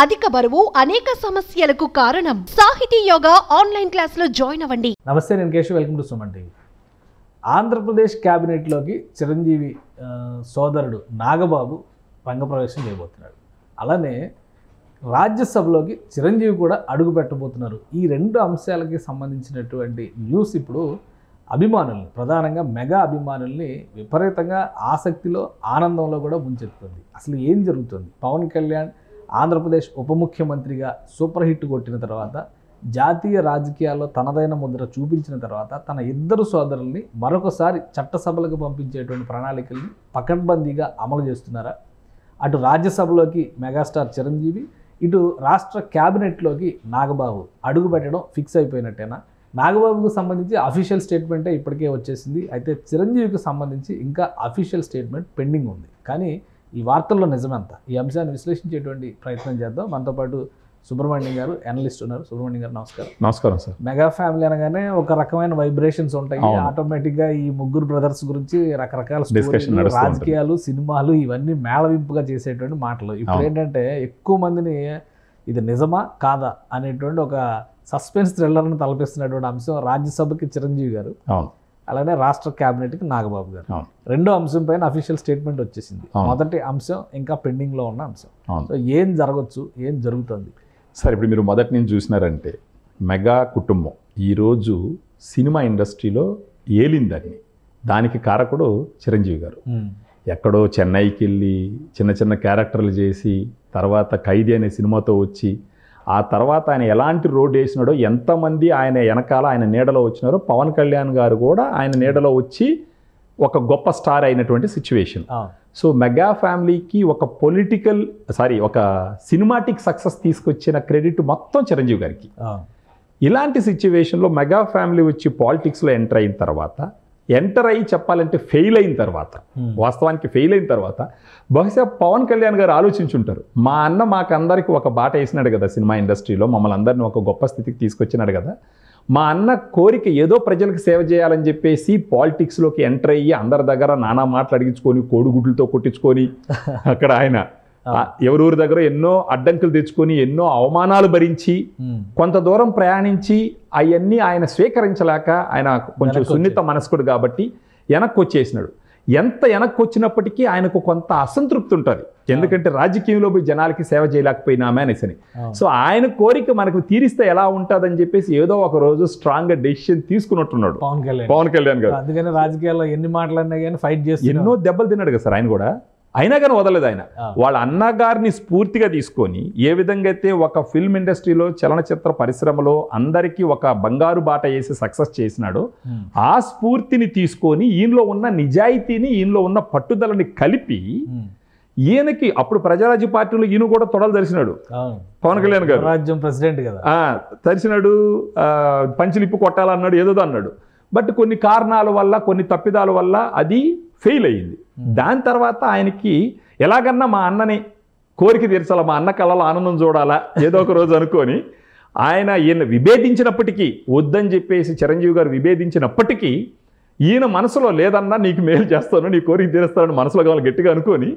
అధిక బరువు అనేక సమస్యలకు కారణం. సాహితీ యోగా ఆన్లైన్ క్లాసులో జాయిన్ అవ్వండి. నమస్తే, నేను Keshav. Welcome to Suman TV. Andhra Pradesh క్యాబినెట్లోకి Chiranjeevi సోదరుడు నాగబాబు రంగప్రవేశం చేయబోతున్నాడు. అలానే రాజ్యసభలోకి చిరంజీవి కూడా అడుగు పెట్టబోతున్నారు. ఈ రెండు అంశాలకి సంబంధించినటువంటి న్యూస్ ఇప్పుడు అభిమానుల్ని, ప్రధానంగా మెగా అభిమానుల్ని విపరీతంగా ఆసక్తిలో, ఆనందంలో కూడా ముంచెత్తుతుంది. అసలు ఏం జరుగుతుంది? పవన్ కళ్యాణ్ ఆంధ్రప్రదేశ్ ఉప ముఖ్యమంత్రిగా సూపర్ హిట్ కొట్టిన తర్వాత, జాతీయ రాజకీయాల్లో తనదైన ముద్ర చూపించిన తర్వాత, తన ఇద్దరు సోదరుల్ని మరొకసారి చట్టసభలకు పంపించేటువంటి ప్రణాళికల్ని పకడ్బందీగా అమలు చేస్తున్నారా? అటు రాజ్యసభలోకి మెగాస్టార్ చిరంజీవి, ఇటు రాష్ట్ర క్యాబినెట్లోకి నాగబాబు అడుగు పెట్టడం ఫిక్స్ అయిపోయినట్టేనా? నాగబాబుకు సంబంధించి అఫీషియల్ స్టేట్మెంటే ఇప్పటికే వచ్చేసింది. అయితే చిరంజీవికి సంబంధించి ఇంకా అఫీషియల్ స్టేట్మెంట్ పెండింగ్ ఉంది. కానీ ఈ వార్తల్లో నిజమంత? ఈ అంశాన్ని విశ్లేషించేటువంటి ప్రయత్నం చేద్దాం. మనతో పాటు సుబ్రహ్మణ్యం గారు, అనలిస్ట్ ఉన్నారు. సుబ్రహ్మణ్యం గారు నమస్కారం. నమస్కారం సార్. మెగా ఫ్యామిలీ అనగానే ఒక రకమైన వైబ్రేషన్స్ ఉంటాయి. ఆటోమేటిక్గా ఈ ముగ్గురు బ్రదర్స్ గురించి రకరకాల డిస్కషన్, రాజకీయాలు, సినిమాలు ఇవన్నీ మేళవింపుగా చేసేటువంటి మాటలు. ఇప్పుడు ఏంటంటే ఎక్కువ మందిని ఇది నిజమా కాదా అనేటువంటి ఒక సస్పెన్స్ థ్రిల్లర్ని తలపిస్తున్నటువంటి అంశం రాజ్యసభకి చిరంజీవి గారు, అలానే రాష్ట్ర క్యాబినెట్కి నాగబాబు గారు. రెండో అంశం పైన అఫీషియల్ స్టేట్మెంట్ వచ్చేసింది. మొదటి అంశం ఇంకా పెండింగ్లో ఉన్న అంశం. సో ఏం జరగచ్చు, ఏం జరుగుతుంది సార్? ఇప్పుడు మీరు మొదటి నుంచి చూసినారంటే మెగా కుటుంబం ఈరోజు సినిమా ఇండస్ట్రీలో ఏలిందని, దానికి కారకుడు చిరంజీవి గారు. ఎక్కడో చెన్నైకి వెళ్ళి చిన్న చిన్న క్యారెక్టర్లు చేసి, తర్వాత ఖైదీ అనే సినిమాతో వచ్చి, ఆ తర్వాత ఆయన ఎలాంటి రోడ్ వేసినాడో, ఎంతమంది ఆయన వెనకాల ఆయన నీడలో వచ్చినారో, పవన్ కళ్యాణ్ గారు కూడా ఆయన నీడలో వచ్చి ఒక గొప్ప స్టార్ అయినటువంటి సిచ్యువేషన్. సో మెగా ఫ్యామిలీకి ఒక సినిమాటిక్ సక్సెస్ తీసుకొచ్చిన క్రెడిట్ మొత్తం చిరంజీవి గారికి. ఇలాంటి సిచ్యువేషన్లో మెగా ఫ్యామిలీ వచ్చి పాలిటిక్స్లో ఎంటర్ అయిన తర్వాత, ఎంటర్ అయ్యి చెప్పాలంటే ఫెయిల్ అయిన తర్వాత, వాస్తవానికి ఫెయిల్ అయిన తర్వాత బహుశా పవన్ కళ్యాణ్ గారు ఆలోచించుంటారు, మా అన్న మాకందరికి ఒక బాట వేసినాడు కదా సినిమా ఇండస్ట్రీలో, మమ్మల్ని అందరినీ ఒక గొప్ప స్థితికి తీసుకొచ్చినాడు కదా, మా అన్న కోరిక ఏదో ప్రజలకు సేవ చేయాలని చెప్పేసి పాలిటిక్స్లోకి ఎంటర్ అయ్యి అందరి దగ్గర నానా మాటలు అడిగించుకొని, కోడిగుడ్లతో కొట్టించుకొని, అక్కడ ఆయన ఎవరూరి దగ్గర ఎన్నో అడ్డంకులు తెచ్చుకొని, ఎన్నో అవమానాలు భరించి, కొంత దూరం ప్రయాణించి అవన్నీ ఆయన స్వీకరించలేక, ఆయన కొంచెం సున్నిత మనస్కుడు కాబట్టి వెనక్కి వచ్చేసినాడు. ఎంత వెనక్కి వచ్చినప్పటికీ ఆయనకు కొంత అసంతృప్తి ఉంటుంది. ఎందుకంటే రాజకీయంలో పోయి జనాలకి సేవ చేయలేకపోయినామే అనేసి. సో ఆయన కోరిక మనకు తీరిస్తే ఎలా ఉంటుందని చెప్పేసి ఏదో ఒక రోజు స్ట్రాంగ్గా డెసిషన్ తీసుకున్నట్టున్నాడు పవన్ కళ్యాణ్ గారు. అందుకని రాజకీయాల్లో ఎన్ని మాటలన్నా కానీ ఫైట్ చేసి ఎన్నో దెబ్బలు తిన్నాడు కదా సార్ ఆయన కూడా. అయినా కానీ వదలలేదు ఆయన. వాళ్ళ అన్నగారిని స్ఫూర్తిగా తీసుకొని ఏ విధంగా అయితే ఒక ఫిల్మ్ ఇండస్ట్రీలో, చలనచిత్ర పరిశ్రమలో అందరికీ ఒక బంగారు బాట వేసి సక్సెస్ చేసినాడో, ఆ స్ఫూర్తిని తీసుకొని ఈయనలో ఉన్న నిజాయితీని, ఈయనలో ఉన్న పట్టుదలని కలిపి ఈయనకి అప్పుడు ప్రజారాజ్య పార్టీలో ఈయన కూడా తొడలు తరిసినాడు పవన్ కళ్యాణ్ గారు. రాజ్యం ప్రెసిడెంట్ కదా, తరిసినాడు. పంచులిప్పు కొట్టాలన్నాడు, ఏదో అన్నాడు. బట్ కొన్ని కారణాల వల్ల, కొన్ని తప్పిదాల వల్ల అది ఫెయిల్ అయ్యింది. దాని తర్వాత ఆయనకి ఎలాగన్నా మా అన్నని కోరిక తీర్చాలా, మా అన్న కళ్ళలో ఆనందం చూడాలా ఏదో ఒక రోజు అనుకొని ఈయన విభేదించినప్పటికీ, వద్దని చెప్పేసి చిరంజీవి గారు విభేదించినప్పటికీ, ఈయన మనసులో లేదన్నా నీకు మేలు చేస్తాను, నీ కోరిక తీరుస్తానని మనసులో కావాలి గట్టిగా అనుకొని,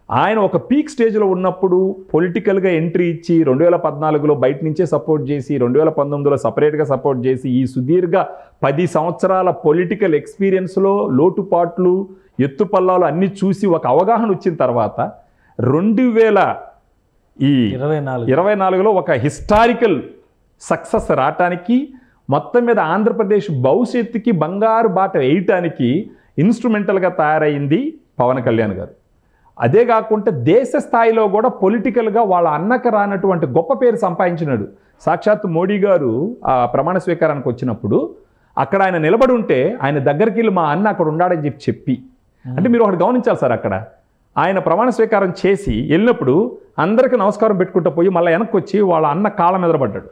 ఆయన ఒక పీక్ స్టేజ్లో ఉన్నప్పుడు పొలిటికల్గా ఎంట్రీ ఇచ్చి 2014లో బయట నుంచే సపోర్ట్ చేసి, 2019లో సపరేట్గా సపోర్ట్ చేసి, ఈ సుదీర్ఘ 10 సంవత్సరాల పొలిటికల్ ఎక్స్పీరియన్స్లో లోటుపాట్లు, ఎత్తుపల్లాలు అన్నీ చూసి ఒక అవగాహన వచ్చిన తర్వాత 2024లో ఒక హిస్టారికల్ సక్సెస్ రావటానికి, మొత్తం మీద ఆంధ్రప్రదేశ్ భవిష్యత్తుకి బంగారు బాట వేయటానికి ఇన్స్ట్రుమెంటల్గా తయారైంది పవన్ కళ్యాణ్ గారు. అదే కాకుండా దేశ స్థాయిలో కూడా పొలిటికల్గా వాళ్ళ అన్నకు రానటువంటి గొప్ప పేరు సంపాదించినాడు. సాక్షాత్ మోడీ గారు ఆ ప్రమాణ స్వీకారానికి వచ్చినప్పుడు అక్కడ ఆయన నిలబడి ఉంటే, ఆయన దగ్గరికి వెళ్ళి మా అన్న అక్కడ ఉన్నాడని చెప్పి అంటే మీరు ఒకటి గమనించాలి సార్, అక్కడ ఆయన ప్రమాణ స్వీకారం చేసి వెళ్ళినప్పుడు అందరికీ నమస్కారం పెట్టుకుంటూ పోయి మళ్ళీ వెనక్కి వచ్చి వాళ్ళ అన్న కాళ్ళ మీద పడ్డాడు.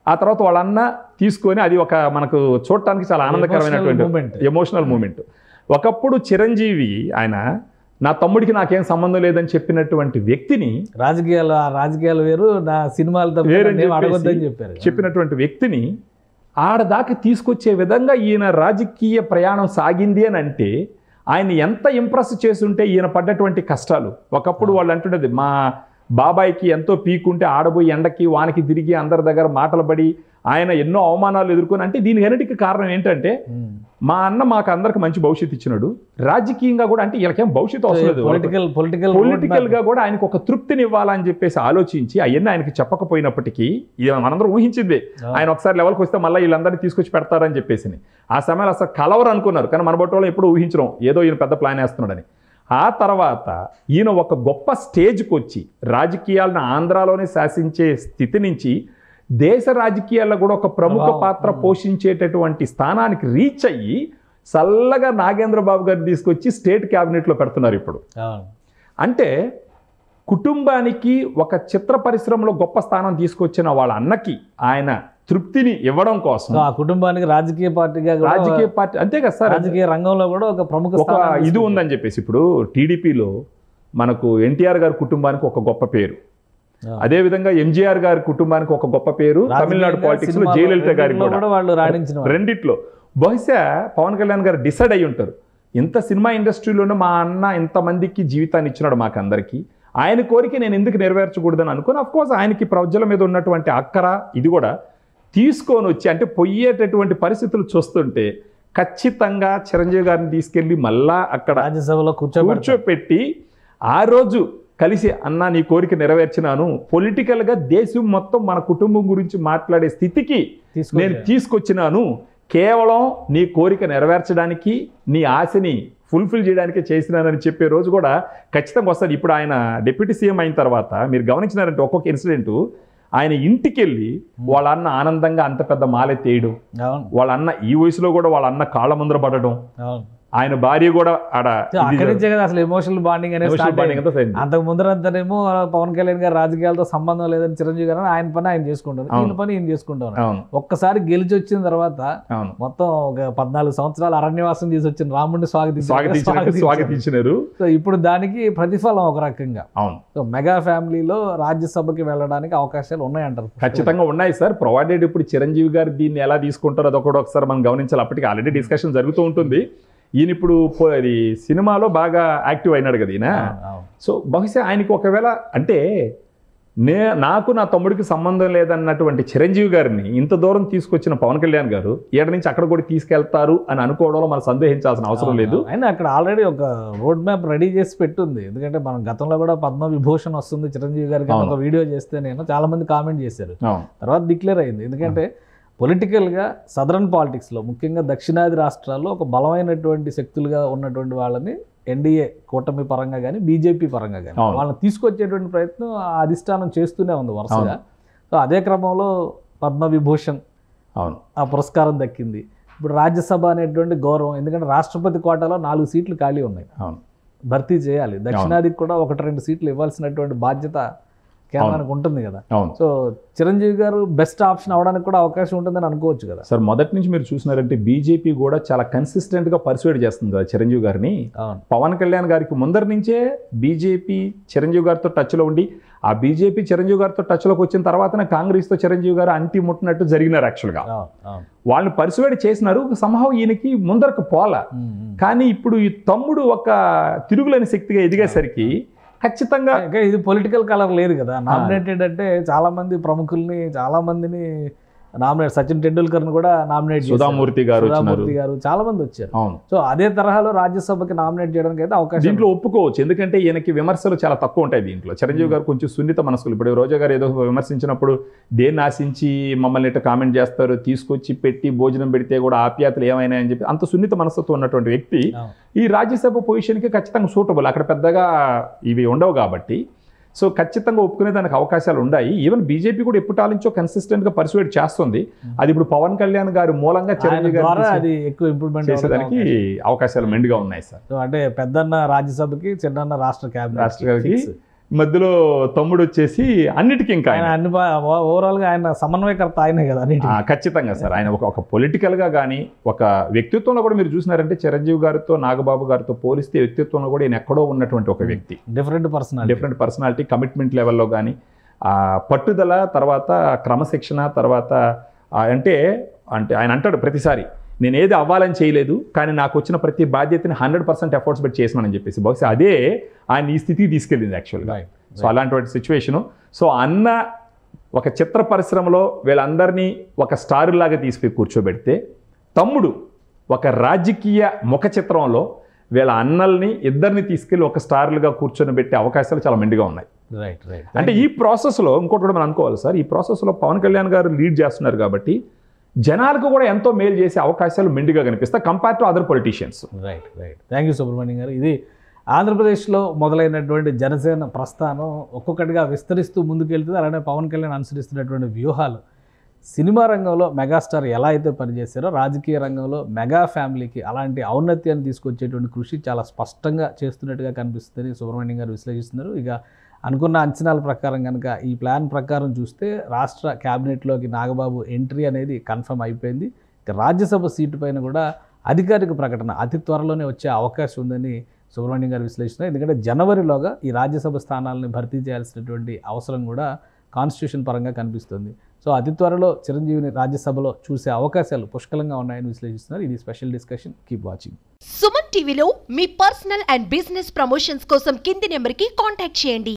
ఆ తర్వాత వాళ్ళ అన్న తీసుకొని, అది ఒక మనకు చూడటానికి చాలా ఆనందకరమైనటువంటి ఎమోషనల్ మూమెంట్. ఒకప్పుడు చిరంజీవి ఆయన నా తమ్ముడికి నాకేం సంబంధం లేదని చెప్పినటువంటి వ్యక్తిని, రాజకీయాలు వేరు, నా సినిమాలు చెప్పినటువంటి వ్యక్తిని ఆడదాకా తీసుకొచ్చే విధంగా ఈయన రాజకీయ ప్రయాణం సాగింది అని అంటే, ఆయన ఎంత ఇంప్రెస్ చేస్తుంటే ఈయన పడ్డటువంటి కష్టాలు. ఒకప్పుడు వాళ్ళు అంటున్నది, మా బాబాయికి ఎంతో పీకుంటే ఆడబోయి ఎండకి వానకి తిరిగి అందరి దగ్గర మాటలు పడి ఆయన ఎన్నో అవమానాలు ఎదుర్కొని, అంటే దీనికన్నిటికీ కారణం ఏంటంటే మా అన్న మాకు అందరికి మంచి భవిష్యత్తు ఇచ్చినాడు, రాజకీయంగా కూడా అంటే వీళ్ళకేం భవిష్యత్తు అవసరం లేదు, పొలిటికల్ గా కూడా ఆయనకు ఒక తృప్తిని ఇవ్వాలని చెప్పేసి ఆలోచించి అవన్నీ ఆయనకి చెప్పకపోయినప్పటికీ ఇది మనందరం ఊహించిందే, ఆయన ఒకసారి లెవెల్కి వస్తే మళ్ళీ వీళ్ళందరినీ తీసుకొచ్చి పెడతారని చెప్పేసి ఆ సమయంలో అసలు కలవరు అనుకున్నారు. కానీ మన బట్టి వాళ్ళు ఎప్పుడు ఊహించడం ఏదో ఈయన పెద్ద ప్లాన్ వేస్తున్నాడని. ఆ తర్వాత ఈయన ఒక గొప్ప స్టేజ్కి వచ్చి రాజకీయాలను ఆంధ్రాలోనే శాసించే స్థితి నుంచి దేశ రాజకీయాల్లో కూడా ఒక ప్రముఖ పాత్ర పోషించేటటువంటి స్థానానికి రీచ్ అయ్యి చల్లగా నాగేంద్ర బాబు గారిని తీసుకొచ్చి స్టేట్ క్యాబినెట్లో పెడుతున్నారు ఇప్పుడు. అంటే కుటుంబానికి ఒక చిత్ర పరిశ్రమలో గొప్ప స్థానం తీసుకొచ్చిన వాళ్ళ అన్నకి ఆయన తృప్తిని ఇవ్వడం కోసం ఆ కుటుంబానికి రాజకీయ పార్టీ అంతే కదా సార్, రాజకీయ రంగంలో కూడా ఒక ప్రముఖ ఇది ఉందని చెప్పేసి ఇప్పుడు టీడీపీలో మనకు ఎన్టీఆర్ గారి కుటుంబానికి ఒక గొప్ప పేరు, అదేవిధంగా ఎంజీఆర్ గారి కుటుంబానికి ఒక గొప్ప పేరు, తమిళనాడు పాలిటిక్స్ లో జయలలిత గారికి కూడా వాళ్ళు రాణించిన రెండిట్లో. బహుశా పవన్ కళ్యాణ్ గారు డిసైడ్ అయ్యి ఉంటారు, ఇంత సినిమా ఇండస్ట్రీలోనే మా అన్న ఇంతమందికి జీవితాన్ని ఇచ్చినాడు మాకందరికీ, ఆయన కోరిక నేను ఎందుకు నెరవేర్చకూడదని అనుకుని అఫ్కోర్స్ ఆయనకి ప్రజల మీద ఉన్నటువంటి అక్కర ఇది కూడా తీసుకొని వచ్చి, అంటే పోయేటటువంటి పరిస్థితులు చూస్తుంటే ఖచ్చితంగా చిరంజీవి గారిని తీసుకెళ్ళి మళ్ళా అక్కడ రాజ్యసభలో కూర్చోపెట్టి ఆ రోజు కలిసి అన్న నీ కోరిక నెరవేర్చినాను, పొలిటికల్గా దేశం మొత్తం మన కుటుంబం గురించి మాట్లాడే స్థితికి నేను తీసుకొచ్చినాను, కేవలం నీ కోరిక నెరవేర్చడానికి నీ ఆశని ఫుల్ఫిల్ చేయడానికి చేసినానని చెప్పే రోజు కూడా ఖచ్చితంగా వస్తుంది. ఇప్పుడు ఆయన డిప్యూటీ సీఎం అయిన తర్వాత మీరు గమనించినారంటే ఒక్కొక్క ఇన్సిడెంట్ ఆయన ఇంటికి వెళ్ళి వాళ్ళ అన్న ఆనందంగా అంత పెద్ద మాలెత్తేయడం, వాళ్ళ అన్న ఈ వయసులో కూడా వాళ్ళ అన్న కాళ్ళ ముందర పడడం, ఆయన భార్య కూడా అక్కడి నుంచే కదా అసలు ఎమోషనల్ బాండింగ్ అనేది. అంతకు ముందరంతానేమో పవన్ కళ్యాణ్ గారు రాజకీయాలతో సంబంధం లేదని చిరంజీవి గారు ఆయన పని ఆయన చేసుకుంటారు, ఈయన పని ఈయన చేసుకుంటారు. ఒక్కసారి గెలిచి వచ్చిన తర్వాత మొత్తం ఒక 14 సంవత్సరాలు అరణ్యవాసం చేసి వచ్చిన రాముడిని స్వాగతించినారు. సో ఇప్పుడు దానికి ప్రతిఫలం ఒక రకంగా. సో మెగా ఫ్యామిలీలో రాజ్యసభకి వెళ్ళడానికి అవకాశాలు ఉన్నాయంటారు? ఖచ్చితంగా ఉన్నాయి సార్, ప్రొవైడెడ్ ఇప్పుడు చిరంజీవి గారు దీన్ని ఎలా తీసుకుంటారో అదొకటి ఒకసారి మనం గమనించాలి. అప్పటికి ఆల్రెడీ డిస్కషన్ జరుగుతూ ఉంటుంది. ఈయన ఇప్పుడు అది సినిమాలో బాగా యాక్టివ్ అయినాడు కదా ఈయన. సో బహుశా ఆయనకి ఒకవేళ అంటే నాకు నా తమ్ముడికి సంబంధం లేదన్నటువంటి చిరంజీవి గారిని ఇంత దూరం తీసుకొచ్చిన పవన్ కళ్యాణ్ గారు ఏడ నుంచి అక్కడ కూడా తీసుకెళ్తారు అని అనుకోవడంలో మనం సందేహించాల్సిన అవసరం లేదు. అయినా అక్కడ ఆల్రెడీ ఒక రోడ్ మ్యాప్ రెడీ చేసి పెట్టుంది. ఎందుకంటే మనం గతంలో కూడా పద్మవిభూషణ్ వస్తుంది చిరంజీవి గారికి ఒక వీడియో చేస్తే నేను చాలా మంది కామెంట్ చేశారు, తర్వాత డిక్లేర్ అయింది. ఎందుకంటే పొలిటికల్గా సదరన్ పాలిటిక్స్లో ముఖ్యంగా దక్షిణాది రాష్ట్రాల్లో ఒక బలమైనటువంటి శక్తులుగా ఉన్నటువంటి వాళ్ళని ఎన్డీఏ కూటమి పరంగా కానీ బీజేపీ పరంగా కానీ వాళ్ళని తీసుకొచ్చేటువంటి ప్రయత్నం అధిష్టానం చేస్తూనే ఉంది వరుసగా. సో అదే క్రమంలో పద్మవిభూషణ్ ఆ పురస్కారం దక్కింది. ఇప్పుడు రాజ్యసభ అనేటువంటి గౌరవం, ఎందుకంటే రాష్ట్రపతి కోటాలో 4 సీట్లు ఖాళీ ఉన్నాయి, భర్తీ చేయాలి. దక్షిణాదికి కూడా 1-2 సీట్లు ఇవ్వాల్సినటువంటి బాధ్యత కేంద్రానికి ఉంటుంది కదా. సో చిరంజీవి గారు బెస్ట్ ఆప్షన్ అవడానికి కూడా అవకాశం ఉంటుందని అనుకోవచ్చు కదా సార్. మొదటి నుంచి మీరు చూసినారంటే బీజేపీ కూడా చాలా కన్సిస్టెంట్ గా పర్సువేట్ చేస్తుంది కదా చిరంజీవి గారిని. పవన్ కళ్యాణ్ గారికి ముందరి నుంచే బీజేపీ చిరంజీవి గారితో టచ్ లో ఉండి, ఆ బీజేపీ చిరంజీవి గారితో టచ్ లోకి వచ్చిన తర్వాతనే కాంగ్రెస్ తో చిరంజీవి గారు అంటి ముట్టినట్టు జరిగినారు. యాక్చువల్ గా వాళ్ళని పర్సువేట్ చేసినారు, సంభవం ఈయనకి ముందరకు పోలా. కానీ ఇప్పుడు ఈ తమ్ముడు ఒక తిరుగులేని శక్తిగా ఎదిగేసరికి ఖచ్చితంగా ఇది పొలిటికల్ కలర్ లేదు కదా. నామినేటెడ్ అంటే చాలా మంది ప్రముఖుల్ని చాలా మందిని నామినేట్, సచిన్ టెండూల్కర్ కూడా నామినేట్, సుధామూర్తి గారు చాలా మంది వచ్చారు. సో అదే తరహాలో రాజ్యసభకి నామినేట్ చేయడానికి అయితే అవకాశం దీంట్లో ఒప్పుకోవచ్చు. ఎందుకంటే ఈయనకి విమర్శలు చాలా తక్కువ ఉంటాయి దీంట్లో. చిరంజీవి గారు కొంచెం సున్నిత మనస్కులు. ఇప్పుడు రోజా గారు ఏదో విమర్శించినప్పుడు దేన్ని ఆశించి మమ్మల్ని ఇట్లా కామెంట్ చేస్తారు, తీసుకొచ్చి పెట్టి భోజనం పెడితే కూడా ఆప్యాయతలు ఏమైనా అని చెప్పి అంత సున్నిత మనస్సుతో ఉన్నటువంటి వ్యక్తి ఈ రాజ్యసభ పొజిషన్కి ఖచ్చితంగా సూటబుల్. అక్కడ పెద్దగా ఇవి ఉండవు కాబట్టి సో ఖచ్చితంగా ఒప్పుకునే దానికి అవకాశాలు ఉన్నాయి. ఈవెన్ బీజేపీ కూడా ఎప్పటినుంచో కన్సిస్టెంట్ గా పర్సువేట్ చేస్తుంది. అది ఇప్పుడు పవన్ కళ్యాణ్ గారి మూలంగా చిరంజీవి గారు అది ఎక్కువ ఇంప్రూవ్మెంట్ చేసేదానికి అవకాశాలు మెండుగా ఉన్నాయి సార్. అంటే పెద్దన్న రాజ్యసభకి, చిన్న రాష్ట్ర రాష్ట్రపతికి మధ్యలో తమ్ముడు వచ్చేసి అన్నిటికీ ఇంకా అన్ని ఓవరాల్ గా ఆయన సమన్వయకర్త ఆయనే కదా. ఖచ్చితంగా సార్. ఆయన ఒక పొలిటికల్ గా కానీ ఒక వ్యక్తిత్వంలో కూడా మీరు చూసినారంటే చిరంజీవి గారితో నాగబాబు గారితో పోలిస్తే వ్యక్తిత్వంలో కూడా ఈయన ఎక్కడో ఉన్నటువంటి ఒక వ్యక్తి. డిఫరెంట్ పర్సనాలిటీ, కమిట్మెంట్ లెవెల్లో కానీ పట్టుదల, తర్వాత క్రమశిక్షణ, తర్వాత అంటే ఆయన అంటాడు ప్రతిసారి నేను ఏది అవ్వాలని చేయలేదు, కానీ నాకు వచ్చిన ప్రతి బాధ్యతని 100% ఎఫర్ట్స్ పెట్టి చేసినానని చెప్పేసి. బహుశా అదే ఆయన ఈ స్థితికి తీసుకెళ్ళింది యాక్చువల్గా. సో అలాంటి సిచ్యువేషను. సో అన్న ఒక చిత్ర పరిశ్రమలో వీళ్ళందరినీ ఒక స్టార్ లాగా తీసుకుని కూర్చోబెడితే, తమ్ముడు ఒక రాజకీయ ముఖ చిత్రంలో వీళ్ళ అన్నల్ని ఇద్దరిని తీసుకెళ్ళి ఒక స్టార్లుగా కూర్చొని పెట్టే అవకాశాలు చాలా మెండుగా ఉన్నాయి. Right right. అంటే ఈ ప్రాసెస్లో ఇంకోటి కూడా మనం అనుకోవాలి సార్, ఈ ప్రాసెస్లో పవన్ కళ్యాణ్ గారు లీడ్ చేస్తున్నారు కాబట్టి జనాలకు కూడా ఎంతో మేలు చేసే అవకాశాలు మెండుగా కనిపిస్తాయి compare to other politicians. Right right. Thank you Subrahmanyam గారు. ఇది ఆంధ్రప్రదేశ్లో మొదలైనటువంటి జనసేన ప్రస్థానం ఒక్కొక్కటిగా విస్తరిస్తూ ముందుకెళ్తుంది. అలానే పవన్ కళ్యాణ్ అనుసరిస్తున్నటువంటి వ్యూహాలు సినిమా రంగంలో మెగాస్టార్ ఎలా అయితే పనిచేశారో రాజకీయ రంగంలో మెగా ఫ్యామిలీకి అలాంటి ఔన్నత్యాన్ని తీసుకొచ్చేటువంటి కృషి చాలా స్పష్టంగా చేస్తున్నట్టుగా కనిపిస్తుందని సుబ్రహ్మణ్యం గారు విశ్లేషిస్తున్నారు. ఇక అనుకున్న అంచనాల ప్రకారం కనుక ఈ ప్లాన్ ప్రకారం చూస్తే రాష్ట్ర క్యాబినెట్లోకి నాగబాబు ఎంట్రీ అనేది కన్ఫర్మ్ అయిపోయింది. ఇక రాజ్యసభ సీటు పైన కూడా అధికారిక ప్రకటన అతి త్వరలోనే వచ్చే అవకాశం ఉందని సుబ్రహ్మణ్యం గారు విశ్లేషిస్తున్నారు. ఎందుకంటే జనవరిలోగా ఈ రాజ్యసభ స్థానాలను భర్తీ చేయాల్సినటువంటి అవసరం కూడా కాన్స్టిట్యూషన్ పరంగా కనిపిస్తుంది. సో అతి త్వరలో చిరంజీవిని రాజ్యసభలో చూసే అవకాశాలు పుష్కలంగా ఉన్నాయని విశ్లేషిస్తున్నారు. ఇది special discussion. Keep watching. Suman టీవీలో మీ పర్సనల్ అండ్ బిజినెస్ ప్రమోషన్స్ కోసం కింది నెంబర్కి కాంటాక్ట్ చేయండి.